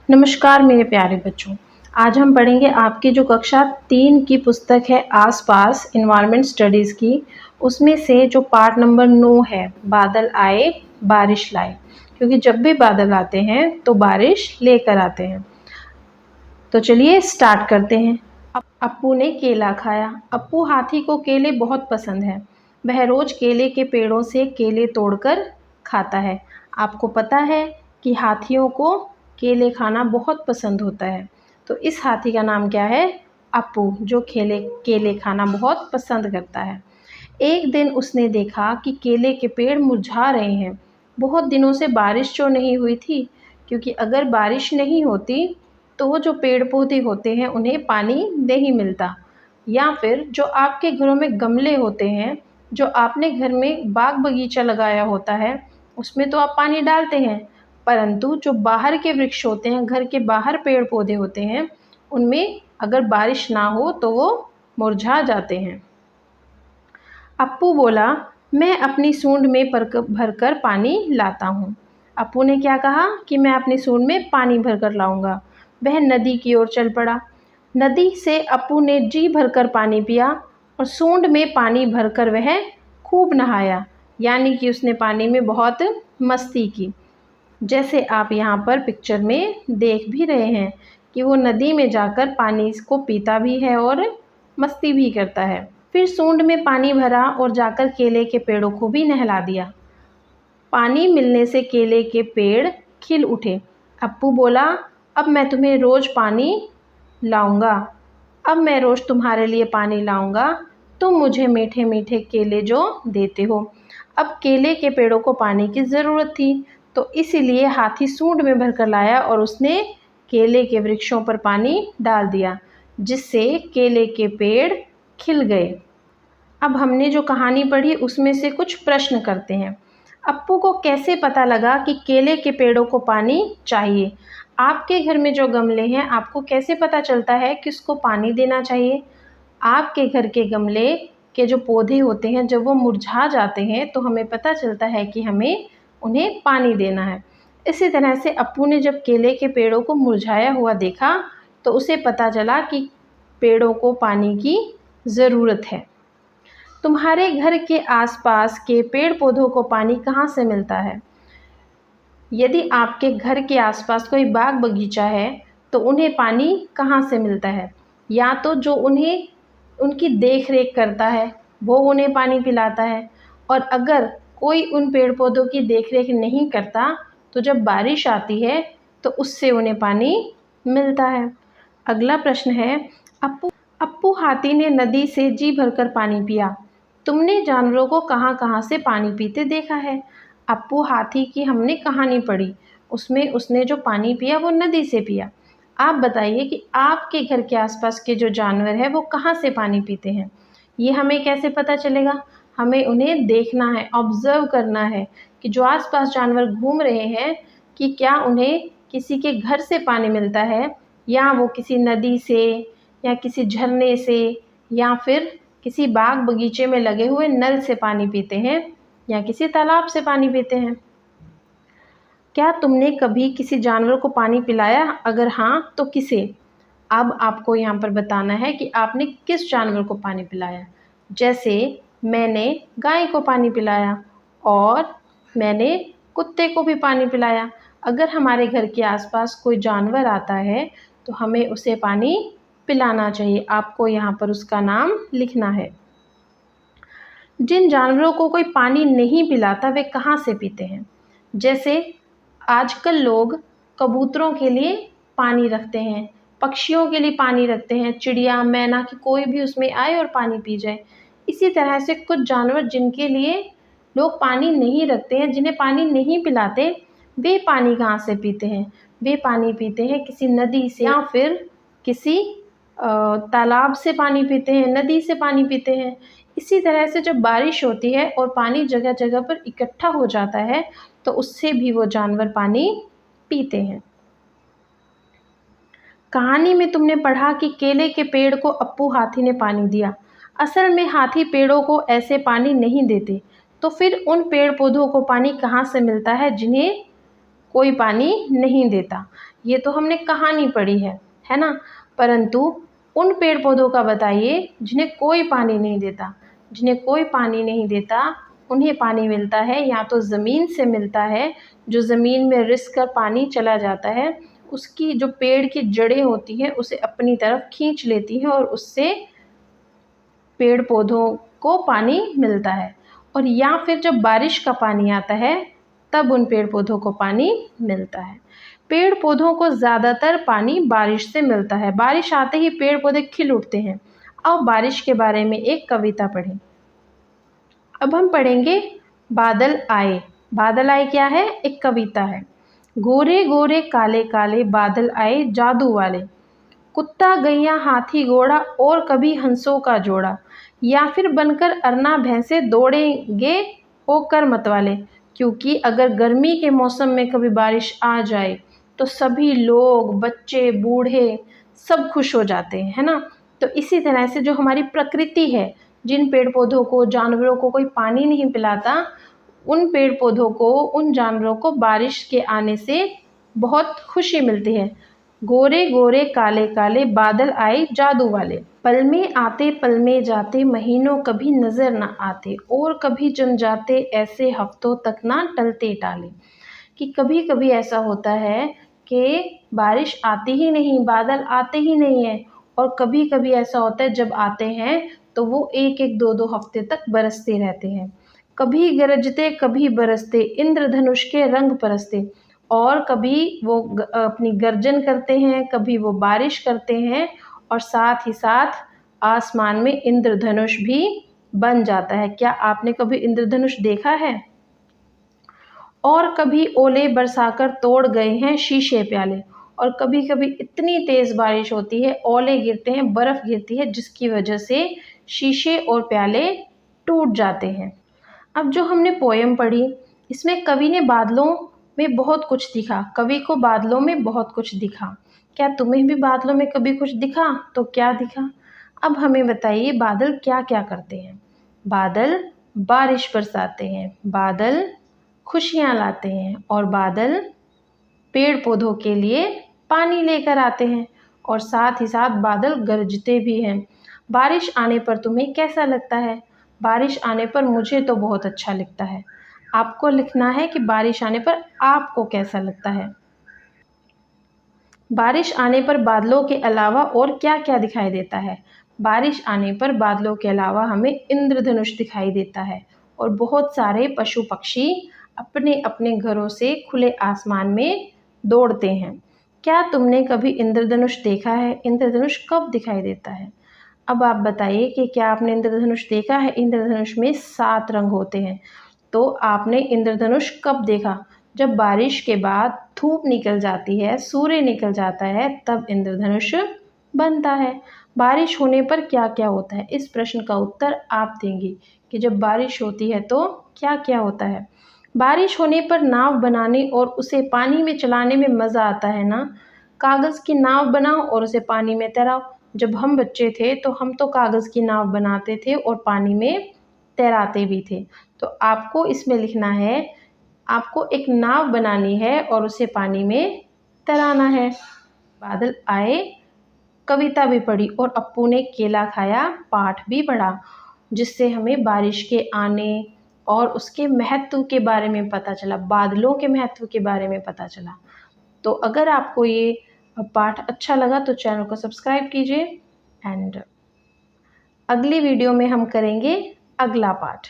नमस्कार मेरे प्यारे बच्चों। आज हम पढ़ेंगे आपकी जो कक्षा 3 की पुस्तक है आसपास इन्वायरमेंट स्टडीज़ की, उसमें से जो पार्ट नंबर 9 है, बादल आए बारिश लाए। क्योंकि जब भी बादल आते हैं तो बारिश लेकर आते हैं। तो चलिए स्टार्ट करते हैं। अप्पू ने केला खाया। अप्पू हाथी को केले बहुत पसंद है। वह रोज केले के पेड़ों से केले तोड़कर खाता है। आपको पता है कि हाथियों को केले खाना बहुत पसंद होता है। तो इस हाथी का नाम क्या है? अप्पू, जो केले खाना बहुत पसंद करता है। एक दिन उसने देखा कि केले के पेड़ मुरझा रहे हैं। बहुत दिनों से बारिश जो नहीं हुई थी, क्योंकि अगर बारिश नहीं होती तो वो जो पेड़ पौधे होते हैं उन्हें पानी नहीं मिलता। या फिर जो आपके घरों में गमले होते हैं, जो आपने घर में बाग बगीचा लगाया होता है, उसमें तो आप पानी डालते हैं, परंतु जो बाहर के वृक्ष होते हैं, घर के बाहर पेड़ पौधे होते हैं, उनमें अगर बारिश ना हो तो वो मुरझा जाते हैं। अप्पू बोला, मैं अपनी सूंड में भरकर पानी लाता हूँ। अप्पू ने क्या कहा कि मैं अपनी सूंड में पानी भरकर लाऊंगा। वह नदी की ओर चल पड़ा। नदी से अप्पू ने जी भरकर पानी पिया और सूंड में पानी भरकर वह खूब नहाया, यानी कि उसने पानी में बहुत मस्ती की। जैसे आप यहाँ पर पिक्चर में देख भी रहे हैं कि वो नदी में जाकर पानी को पीता भी है और मस्ती भी करता है। फिर सूंड में पानी भरा और जाकर केले के पेड़ों को भी नहला दिया। पानी मिलने से केले के पेड़ खिल उठे। अप्पू बोला, अब मैं तुम्हें रोज पानी लाऊंगा। अब मैं रोज तुम्हारे लिए पानी लाऊंगा। तुम मुझे मीठे मीठे केले जो देते हो। अब केले के पेड़ों को पानी की ज़रूरत थी, तो इसीलिए हाथी सूंड में भरकर लाया और उसने केले के वृक्षों पर पानी डाल दिया, जिससे केले के पेड़ खिल गए। अब हमने जो कहानी पढ़ी उसमें से कुछ प्रश्न करते हैं। अप्पू को कैसे पता लगा कि केले के पेड़ों को पानी चाहिए? आपके घर में जो गमले हैं, आपको कैसे पता चलता है कि उसको पानी देना चाहिए? आपके घर के गमले के जो पौधे होते हैं, जब वो मुरझा जाते हैं तो हमें पता चलता है कि हमें उन्हें पानी देना है। इसी तरह से अप्पू ने जब केले के पेड़ों को मुरझाया हुआ देखा तो उसे पता चला कि पेड़ों को पानी की ज़रूरत है। तुम्हारे घर के आसपास के पेड़ पौधों को पानी कहाँ से मिलता है? यदि आपके घर के आसपास कोई बाग बगीचा है तो उन्हें पानी कहाँ से मिलता है? या तो जो उन्हें उनकी देख रेख करता है वो उन्हें पानी पिलाता है, और अगर कोई उन पेड़ पौधों की देख रेख नहीं करता तो जब बारिश आती है तो उससे उन्हें पानी मिलता है। अगला प्रश्न है, अप्पू हाथी ने नदी से जी भरकर पानी पिया। तुमने जानवरों को कहाँ कहाँ से पानी पीते देखा है? अप्पू हाथी की हमने कहानी पढ़ी, उसमें उसने जो पानी पिया वो नदी से पिया। आप बताइए कि आपके घर के आसपास के जो जानवर है वो कहाँ से पानी पीते हैं? ये हमें कैसे पता चलेगा? हमें उन्हें देखना है, ऑब्जर्व करना है कि जो आसपास जानवर घूम रहे हैं कि क्या उन्हें किसी के घर से पानी मिलता है, या वो किसी नदी से या किसी झरने से या फिर किसी बाग बगीचे में लगे हुए नल से पानी पीते हैं या किसी तालाब से पानी पीते हैं। क्या तुमने कभी किसी जानवर को पानी पिलाया? अगर हाँ तो किसे? अब आपको यहाँ पर बताना है कि आपने किस जानवर को पानी पिलाया। जैसे मैंने गाय को पानी पिलाया और मैंने कुत्ते को भी पानी पिलाया। अगर हमारे घर के आसपास कोई जानवर आता है तो हमें उसे पानी पिलाना चाहिए। आपको यहाँ पर उसका नाम लिखना है। जिन जानवरों को कोई पानी नहीं पिलाता वे कहाँ से पीते हैं? जैसे आजकल लोग कबूतरों के लिए पानी रखते हैं, पक्षियों के लिए पानी रखते हैं, चिड़िया मैना कि कोई भी उसमें आए और पानी पी जाए। इसी तरह से कुछ जानवर जिनके लिए लोग पानी नहीं रखते हैं, जिन्हें पानी नहीं पिलाते, वे पानी कहाँ से पीते हैं? वे पानी पीते हैं किसी नदी से या फिर किसी तालाब से पानी पीते हैं, नदी से पानी पीते हैं। इसी तरह से जब बारिश होती है और पानी जगह जगह पर इकट्ठा हो जाता है तो उससे भी वो जानवर पानी पीते हैं। कहानी में तुमने पढ़ा कि केले के पेड़ को अप्पू हाथी ने पानी दिया। असल में हाथी पेड़ों को ऐसे पानी नहीं देते, तो फिर उन पेड़ पौधों को पानी कहाँ से मिलता है जिन्हें कोई पानी नहीं देता। ये तो हमने कहानी पढ़ी है ना। परंतु उन पेड़ पौधों का बताइए जिन्हें कोई पानी नहीं देता। जिन्हें कोई पानी नहीं देता उन्हें पानी मिलता है या तो ज़मीन से मिलता है, जो ज़मीन में रिस कर पानी चला जाता है, उसकी जो पेड़ की जड़ें होती हैं उसे अपनी तरफ खींच लेती हैं और उससे पेड़ पौधों को पानी मिलता है। और या फिर जब बारिश का पानी आता है तब उन पेड़ पौधों को पानी मिलता है। पेड़ पौधों को ज़्यादातर पानी बारिश से मिलता है। बारिश आते ही पेड़ पौधे खिल उठते हैं। अब बारिश के बारे में एक कविता पढ़ें। अब हम पढ़ेंगे बादल आए। बादल आए क्या है? एक कविता है। गोरे गोरे काले काले बादल आए जादू वाले, कुत्ता गैया हाथी घोड़ा और कभी हंसों का जोड़ा, या फिर बनकर अरना भैंसे दौड़ेंगे होकर मतवाले। क्योंकि अगर गर्मी के मौसम में कभी बारिश आ जाए तो सभी लोग, बच्चे, बूढ़े सब खुश हो जाते हैं, है ना। तो इसी तरह से जो हमारी प्रकृति है, जिन पेड़ पौधों को, जानवरों को कोई पानी नहीं पिलाता, उन पेड़ पौधों को, उन जानवरों को बारिश के आने से बहुत खुशी मिलती है। गोरे गोरे काले काले बादल आए जादू वाले, पल में आते पल में जाते, महीनों कभी नजर न आते, और कभी जम जाते ऐसे हफ्तों तक ना टलते टाले। कि कभी कभी ऐसा होता है कि बारिश आती ही नहीं, बादल आते ही नहीं है, और कभी कभी ऐसा होता है जब आते हैं तो वो एक एक दो दो हफ्ते तक बरसते रहते हैं। कभी गरजते कभी बरसते, इंद्रधनुष के रंग परसते। और कभी वो अपनी गर्जन करते हैं, कभी वो बारिश करते हैं, और साथ ही साथ आसमान में इंद्रधनुष भी बन जाता है। क्या आपने कभी इंद्रधनुष देखा है? और कभी ओले बरसाकर तोड़ गए हैं शीशे प्याले। और कभी कभी इतनी तेज़ बारिश होती है, ओले गिरते हैं, बर्फ़ गिरती है, जिसकी वजह से शीशे और प्याले टूट जाते हैं। अब जो हमने पोयम पढ़ी, इसमें कवि ने बादलों में बहुत कुछ दिखा। कवि को बादलों में बहुत कुछ दिखा। क्या तुम्हें भी बादलों में कभी कुछ दिखा? तो क्या दिखा? अब हमें बताइए, बादल क्या क्या करते हैं। बादल बारिश बरसाते हैं, बादल खुशियाँ लाते हैं, और बादल पेड़ पौधों के लिए पानी लेकर आते हैं, और साथ ही साथ बादल गरजते भी हैं। बारिश आने पर तुम्हें कैसा लगता है? बारिश आने पर मुझे तो बहुत अच्छा लगता है। आपको लिखना है कि बारिश आने पर आपको कैसा लगता है। बारिश आने पर बादलों के अलावा और क्या क्या दिखाई देता है? बारिश आने पर बादलों के अलावा हमें इंद्रधनुष दिखाई देता है, और बहुत सारे पशु पक्षी अपने अपने घरों से खुले आसमान में दौड़ते हैं। क्या तुमने कभी इंद्रधनुष देखा है? इंद्रधनुष कब दिखाई देता है? अब आप बताइए कि क्या आपने इंद्रधनुष देखा है? इंद्रधनुष में 7 रंग होते हैं। तो आपने इंद्रधनुष कब देखा? जब बारिश के बाद धूप निकल जाती है, सूर्य निकल जाता है, तब इंद्रधनुष बनता है। बारिश होने पर क्या क्या होता है? इस प्रश्न का उत्तर आप देंगे कि जब बारिश होती है तो क्या क्या होता है। बारिश होने पर नाव बनाने और उसे पानी में चलाने में मज़ा आता है ना। कागज़ की नाव बनाओ और उसे पानी में तैराओ। जब हम बच्चे थे तो हम तो कागज़ की नाव बनाते थे और पानी में तैराते भी थे। तो आपको इसमें लिखना है, आपको एक नाव बनानी है और उसे पानी में तैराना है। बादल आए कविता भी पढ़ी, और अप्पू ने केला खाया पाठ भी पढ़ा, जिससे हमें बारिश के आने और उसके महत्व के बारे में पता चला, बादलों के महत्व के बारे में पता चला। तो अगर आपको ये पाठ अच्छा लगा तो चैनल को सब्सक्राइब कीजिए, एंड अगली वीडियो में हम करेंगे अगला पाठ।